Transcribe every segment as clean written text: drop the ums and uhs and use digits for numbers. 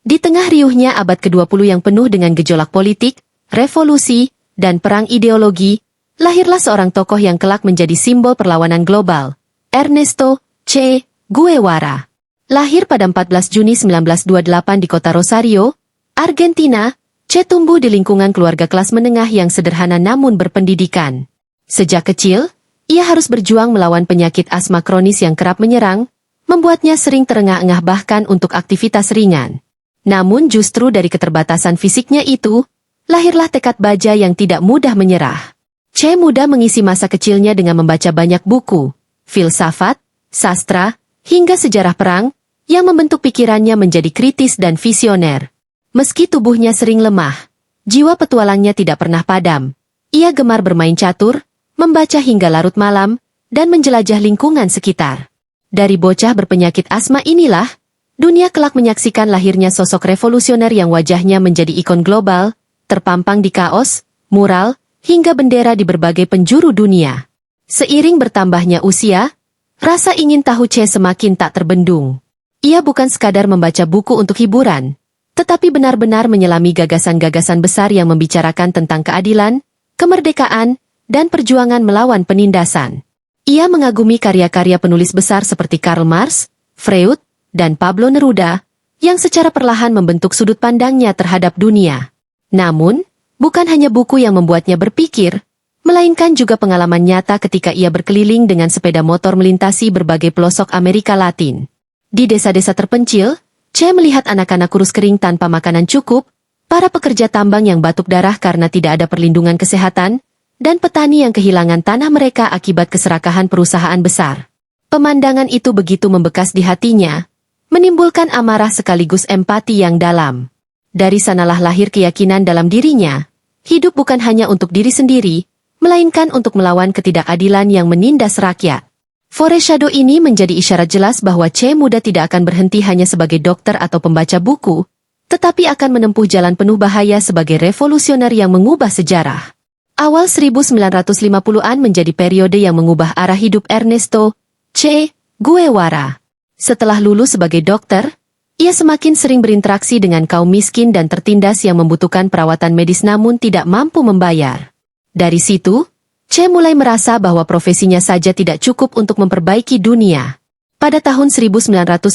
Di tengah riuhnya abad ke-20 yang penuh dengan gejolak politik, revolusi, dan perang ideologi, lahirlah seorang tokoh yang kelak menjadi simbol perlawanan global, Ernesto Che Guevara. Lahir pada 14 Juni 1928 di kota Rosario, Argentina, Che tumbuh di lingkungan keluarga kelas menengah yang sederhana namun berpendidikan. Sejak kecil, ia harus berjuang melawan penyakit asma kronis yang kerap menyerang, membuatnya sering terengah-engah bahkan untuk aktivitas ringan. Namun justru dari keterbatasan fisiknya itu, lahirlah tekad baja yang tidak mudah menyerah. Che muda mengisi masa kecilnya dengan membaca banyak buku, filsafat, sastra, hingga sejarah perang, yang membentuk pikirannya menjadi kritis dan visioner. Meski tubuhnya sering lemah, jiwa petualangnya tidak pernah padam. Ia gemar bermain catur, membaca hingga larut malam, dan menjelajah lingkungan sekitar. Dari bocah berpenyakit asma inilah, dunia kelak menyaksikan lahirnya sosok revolusioner yang wajahnya menjadi ikon global, terpampang di kaos, mural, hingga bendera di berbagai penjuru dunia. Seiring bertambahnya usia, rasa ingin tahu Che semakin tak terbendung. Ia bukan sekadar membaca buku untuk hiburan, tetapi benar-benar menyelami gagasan-gagasan besar yang membicarakan tentang keadilan, kemerdekaan, dan perjuangan melawan penindasan. Ia mengagumi karya-karya penulis besar seperti Karl Marx, Freud, dan Pablo Neruda, yang secara perlahan membentuk sudut pandangnya terhadap dunia. Namun, bukan hanya buku yang membuatnya berpikir, melainkan juga pengalaman nyata ketika ia berkeliling dengan sepeda motor melintasi berbagai pelosok Amerika Latin. Di desa-desa terpencil, Che melihat anak-anak kurus kering tanpa makanan cukup, para pekerja tambang yang batuk darah karena tidak ada perlindungan kesehatan, dan petani yang kehilangan tanah mereka akibat keserakahan perusahaan besar. Pemandangan itu begitu membekas di hatinya, menimbulkan amarah sekaligus empati yang dalam. Dari sanalah lahir keyakinan dalam dirinya, hidup bukan hanya untuk diri sendiri, melainkan untuk melawan ketidakadilan yang menindas rakyat. Foreshadow ini menjadi isyarat jelas bahwa Che muda tidak akan berhenti hanya sebagai dokter atau pembaca buku, tetapi akan menempuh jalan penuh bahaya sebagai revolusioner yang mengubah sejarah. Awal 1950-an menjadi periode yang mengubah arah hidup Ernesto Che Guevara. Setelah lulus sebagai dokter, ia semakin sering berinteraksi dengan kaum miskin dan tertindas yang membutuhkan perawatan medis namun tidak mampu membayar. Dari situ, Che mulai merasa bahwa profesinya saja tidak cukup untuk memperbaiki dunia. Pada tahun 1955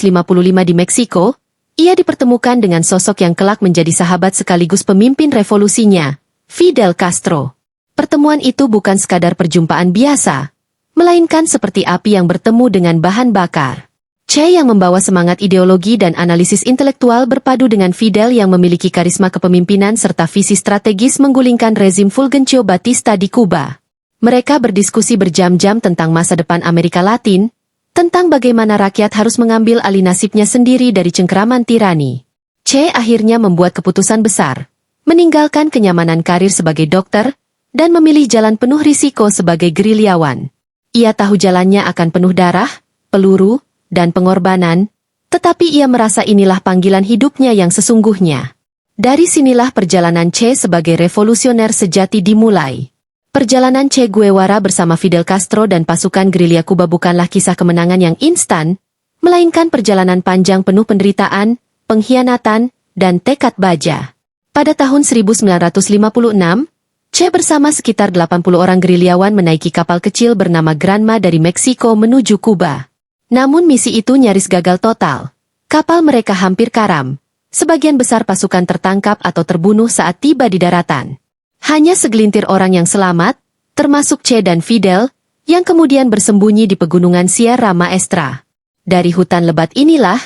di Meksiko, ia dipertemukan dengan sosok yang kelak menjadi sahabat sekaligus pemimpin revolusinya, Fidel Castro. Pertemuan itu bukan sekadar perjumpaan biasa, melainkan seperti api yang bertemu dengan bahan bakar. Che yang membawa semangat ideologi dan analisis intelektual berpadu dengan Fidel yang memiliki karisma kepemimpinan serta visi strategis menggulingkan rezim Fulgencio Batista di Kuba. Mereka berdiskusi berjam-jam tentang masa depan Amerika Latin, tentang bagaimana rakyat harus mengambil alih nasibnya sendiri dari cengkeraman tirani. Che akhirnya membuat keputusan besar, meninggalkan kenyamanan karir sebagai dokter, dan memilih jalan penuh risiko sebagai gerilyawan. Ia tahu jalannya akan penuh darah, peluru, dan pengorbanan, tetapi ia merasa inilah panggilan hidupnya yang sesungguhnya. Dari sinilah perjalanan Che sebagai revolusioner sejati dimulai. Perjalanan Che Guevara bersama Fidel Castro dan pasukan gerilya Kuba bukanlah kisah kemenangan yang instan, melainkan perjalanan panjang penuh penderitaan, pengkhianatan, dan tekad baja. Pada tahun 1956, Che bersama sekitar 80 orang gerilyawan menaiki kapal kecil bernama Granma dari Meksiko menuju Kuba. Namun misi itu nyaris gagal total. Kapal mereka hampir karam. Sebagian besar pasukan tertangkap atau terbunuh saat tiba di daratan. Hanya segelintir orang yang selamat, termasuk Che dan Fidel, yang kemudian bersembunyi di pegunungan Sierra Maestra. Dari hutan lebat inilah,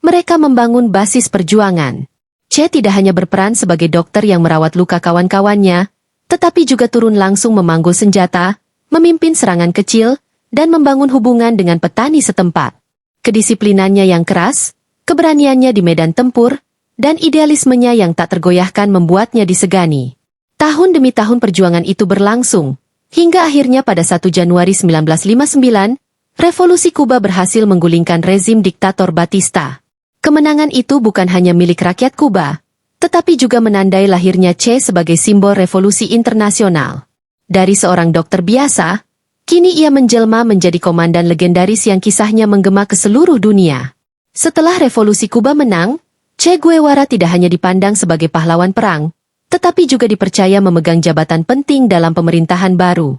mereka membangun basis perjuangan. Che tidak hanya berperan sebagai dokter yang merawat luka kawan-kawannya, tetapi juga turun langsung memanggul senjata, memimpin serangan kecil, dan membangun hubungan dengan petani setempat. Kedisiplinannya yang keras, keberaniannya di medan tempur, dan idealismenya yang tak tergoyahkan membuatnya disegani. Tahun demi tahun perjuangan itu berlangsung, hingga akhirnya pada 1 Januari 1959, Revolusi Kuba berhasil menggulingkan rezim diktator Batista. Kemenangan itu bukan hanya milik rakyat Kuba, tetapi juga menandai lahirnya Che sebagai simbol revolusi internasional. Dari seorang dokter biasa, kini ia menjelma menjadi komandan legendaris yang kisahnya menggema ke seluruh dunia. Setelah revolusi Kuba menang, Che Guevara tidak hanya dipandang sebagai pahlawan perang, tetapi juga dipercaya memegang jabatan penting dalam pemerintahan baru.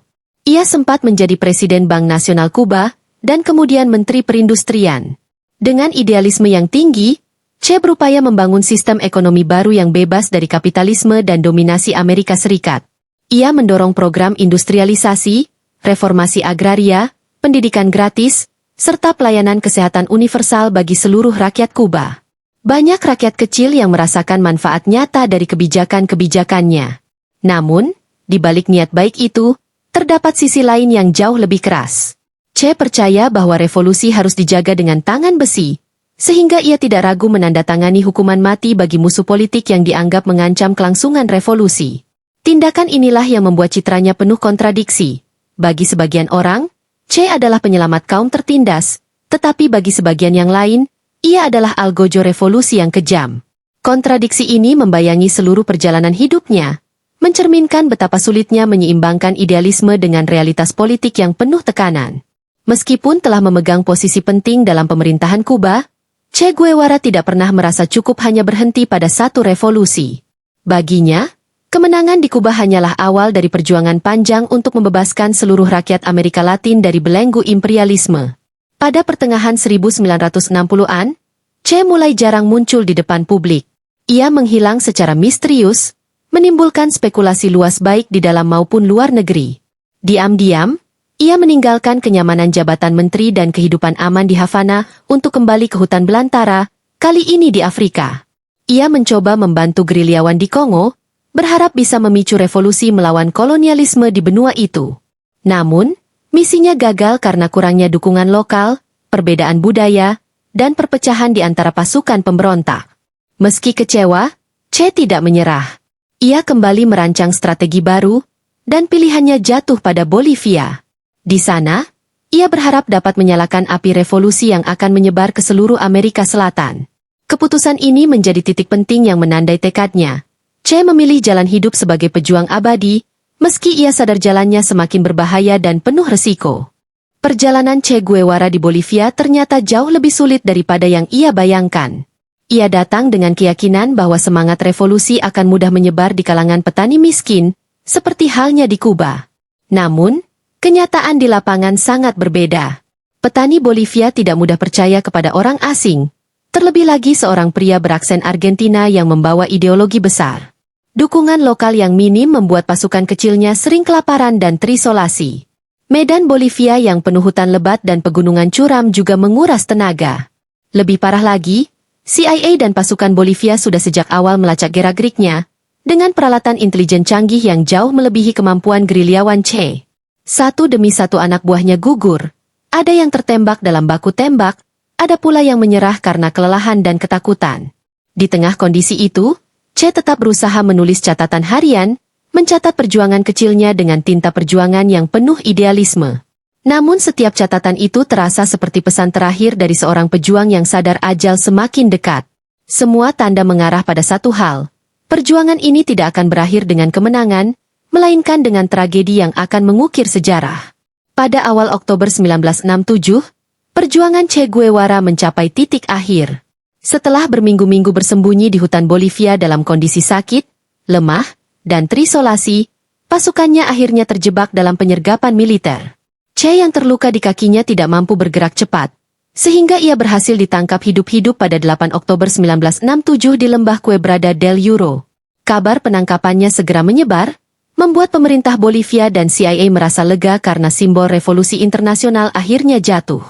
Ia sempat menjadi Presiden Bank Nasional Kuba, dan kemudian Menteri Perindustrian. Dengan idealisme yang tinggi, Che berupaya membangun sistem ekonomi baru yang bebas dari kapitalisme dan dominasi Amerika Serikat. Ia mendorong program industrialisasi, reformasi agraria, pendidikan gratis, serta pelayanan kesehatan universal bagi seluruh rakyat Kuba. Banyak rakyat kecil yang merasakan manfaat nyata dari kebijakan-kebijakannya. Namun, di balik niat baik itu, terdapat sisi lain yang jauh lebih keras. Che percaya bahwa revolusi harus dijaga dengan tangan besi, sehingga ia tidak ragu menandatangani hukuman mati bagi musuh politik yang dianggap mengancam kelangsungan revolusi. Tindakan inilah yang membuat citranya penuh kontradiksi. Bagi sebagian orang, Che adalah penyelamat kaum tertindas, tetapi bagi sebagian yang lain, ia adalah algojo revolusi yang kejam. Kontradiksi ini membayangi seluruh perjalanan hidupnya, mencerminkan betapa sulitnya menyeimbangkan idealisme dengan realitas politik yang penuh tekanan. Meskipun telah memegang posisi penting dalam pemerintahan Kuba, Che Guevara tidak pernah merasa cukup hanya berhenti pada satu revolusi. Baginya, kemenangan di Kuba hanyalah awal dari perjuangan panjang untuk membebaskan seluruh rakyat Amerika Latin dari belenggu imperialisme. Pada pertengahan 1960-an, Che mulai jarang muncul di depan publik. Ia menghilang secara misterius, menimbulkan spekulasi luas baik di dalam maupun luar negeri. Diam-diam, ia meninggalkan kenyamanan jabatan menteri dan kehidupan aman di Havana untuk kembali ke hutan belantara, kali ini di Afrika. Ia mencoba membantu gerilyawan di Kongo, berharap bisa memicu revolusi melawan kolonialisme di benua itu. Namun, misinya gagal karena kurangnya dukungan lokal, perbedaan budaya, dan perpecahan di antara pasukan pemberontak. Meski kecewa, Che tidak menyerah. Ia kembali merancang strategi baru, dan pilihannya jatuh pada Bolivia. Di sana, ia berharap dapat menyalakan api revolusi yang akan menyebar ke seluruh Amerika Selatan. Keputusan ini menjadi titik penting yang menandai tekadnya. Che memilih jalan hidup sebagai pejuang abadi, meski ia sadar jalannya semakin berbahaya dan penuh resiko. Perjalanan Che Guevara di Bolivia ternyata jauh lebih sulit daripada yang ia bayangkan. Ia datang dengan keyakinan bahwa semangat revolusi akan mudah menyebar di kalangan petani miskin, seperti halnya di Kuba. Namun, kenyataan di lapangan sangat berbeda. Petani Bolivia tidak mudah percaya kepada orang asing, terlebih lagi seorang pria beraksen Argentina yang membawa ideologi besar. Dukungan lokal yang minim membuat pasukan kecilnya sering kelaparan dan terisolasi. Medan Bolivia yang penuh hutan lebat dan pegunungan curam juga menguras tenaga. Lebih parah lagi, CIA dan pasukan Bolivia sudah sejak awal melacak gerak-geriknya, dengan peralatan intelijen canggih yang jauh melebihi kemampuan gerilyawan Che. Satu demi satu anak buahnya gugur, ada yang tertembak dalam baku tembak, ada pula yang menyerah karena kelelahan dan ketakutan. Di tengah kondisi itu, Che tetap berusaha menulis catatan harian, mencatat perjuangan kecilnya dengan tinta perjuangan yang penuh idealisme. Namun setiap catatan itu terasa seperti pesan terakhir dari seorang pejuang yang sadar ajal semakin dekat. Semua tanda mengarah pada satu hal, perjuangan ini tidak akan berakhir dengan kemenangan, melainkan dengan tragedi yang akan mengukir sejarah. Pada awal Oktober 1967, perjuangan Che Guevara mencapai titik akhir. Setelah berminggu-minggu bersembunyi di hutan Bolivia dalam kondisi sakit, lemah, dan terisolasi, pasukannya akhirnya terjebak dalam penyergapan militer. Che yang terluka di kakinya tidak mampu bergerak cepat, sehingga ia berhasil ditangkap hidup-hidup pada 8 Oktober 1967 di lembah Quebrada del Uro. Kabar penangkapannya segera menyebar, membuat pemerintah Bolivia dan CIA merasa lega karena simbol revolusi internasional akhirnya jatuh.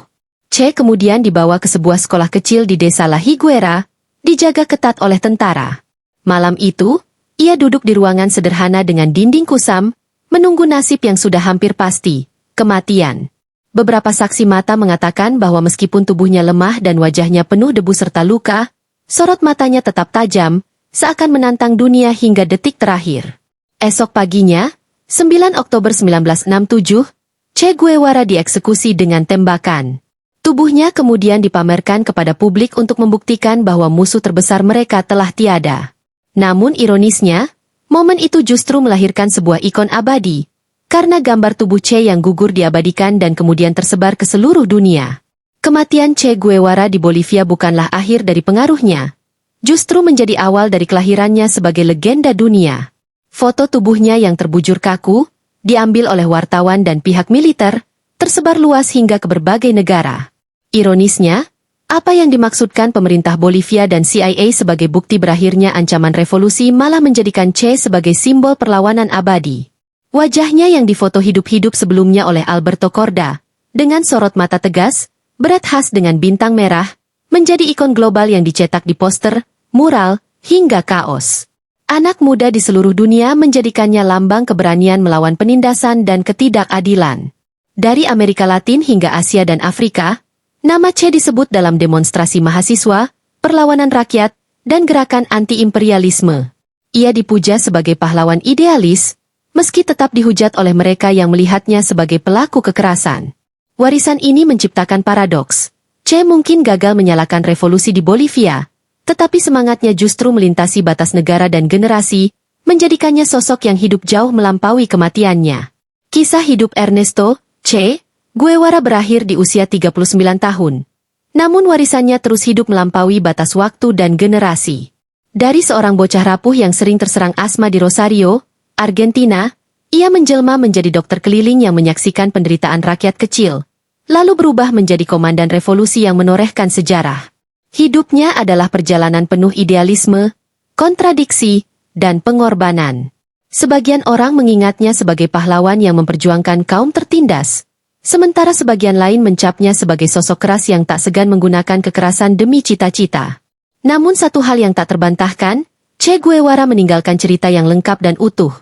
Che kemudian dibawa ke sebuah sekolah kecil di desa La Higuera, dijaga ketat oleh tentara. Malam itu, ia duduk di ruangan sederhana dengan dinding kusam, menunggu nasib yang sudah hampir pasti, kematian. Beberapa saksi mata mengatakan bahwa meskipun tubuhnya lemah dan wajahnya penuh debu serta luka, sorot matanya tetap tajam, seakan menantang dunia hingga detik terakhir. Esok paginya, 9 Oktober 1967, Che Guevara dieksekusi dengan tembakan. Tubuhnya kemudian dipamerkan kepada publik untuk membuktikan bahwa musuh terbesar mereka telah tiada. Namun ironisnya, momen itu justru melahirkan sebuah ikon abadi, karena gambar tubuh Che yang gugur diabadikan dan kemudian tersebar ke seluruh dunia. Kematian Che Guevara di Bolivia bukanlah akhir dari pengaruhnya, justru menjadi awal dari kelahirannya sebagai legenda dunia. Foto tubuhnya yang terbujur kaku, diambil oleh wartawan dan pihak militer, tersebar luas hingga ke berbagai negara. Ironisnya, apa yang dimaksudkan pemerintah Bolivia dan CIA sebagai bukti berakhirnya ancaman revolusi malah menjadikan Che sebagai simbol perlawanan abadi. Wajahnya yang difoto hidup-hidup sebelumnya oleh Alberto Korda, dengan sorot mata tegas, berat khas dengan bintang merah, menjadi ikon global yang dicetak di poster, mural, hingga kaos. Anak muda di seluruh dunia menjadikannya lambang keberanian melawan penindasan dan ketidakadilan. Dari Amerika Latin hingga Asia dan Afrika, nama Che disebut dalam demonstrasi mahasiswa, perlawanan rakyat, dan gerakan anti-imperialisme. Ia dipuja sebagai pahlawan idealis, meski tetap dihujat oleh mereka yang melihatnya sebagai pelaku kekerasan. Warisan ini menciptakan paradoks. Che mungkin gagal menyalakan revolusi di Bolivia, tetapi semangatnya justru melintasi batas negara dan generasi, menjadikannya sosok yang hidup jauh melampaui kematiannya. Kisah hidup Ernesto Che Guevara berakhir di usia 39 tahun. Namun warisannya terus hidup melampaui batas waktu dan generasi. Dari seorang bocah rapuh yang sering terserang asma di Rosario, Argentina, ia menjelma menjadi dokter keliling yang menyaksikan penderitaan rakyat kecil, lalu berubah menjadi komandan revolusi yang menorehkan sejarah. Hidupnya adalah perjalanan penuh idealisme, kontradiksi, dan pengorbanan. Sebagian orang mengingatnya sebagai pahlawan yang memperjuangkan kaum tertindas, sementara sebagian lain mencapnya sebagai sosok keras yang tak segan menggunakan kekerasan demi cita-cita. Namun satu hal yang tak terbantahkan, Che Guevara meninggalkan cerita yang lengkap dan utuh.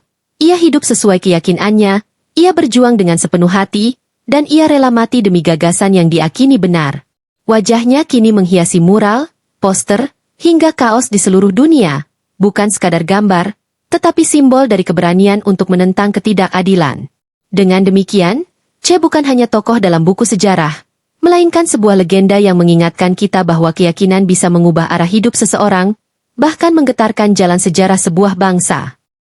Ia hidup sesuai keyakinannya, ia berjuang dengan sepenuh hati, dan ia rela mati demi gagasan yang diakini benar. Wajahnya kini menghiasi mural, poster, hingga kaos di seluruh dunia, bukan sekadar gambar, tetapi simbol dari keberanian untuk menentang ketidakadilan. Dengan demikian, Che bukan hanya tokoh dalam buku sejarah, melainkan sebuah legenda yang mengingatkan kita bahwa keyakinan bisa mengubah arah hidup seseorang, bahkan menggetarkan jalan sejarah sebuah bangsa.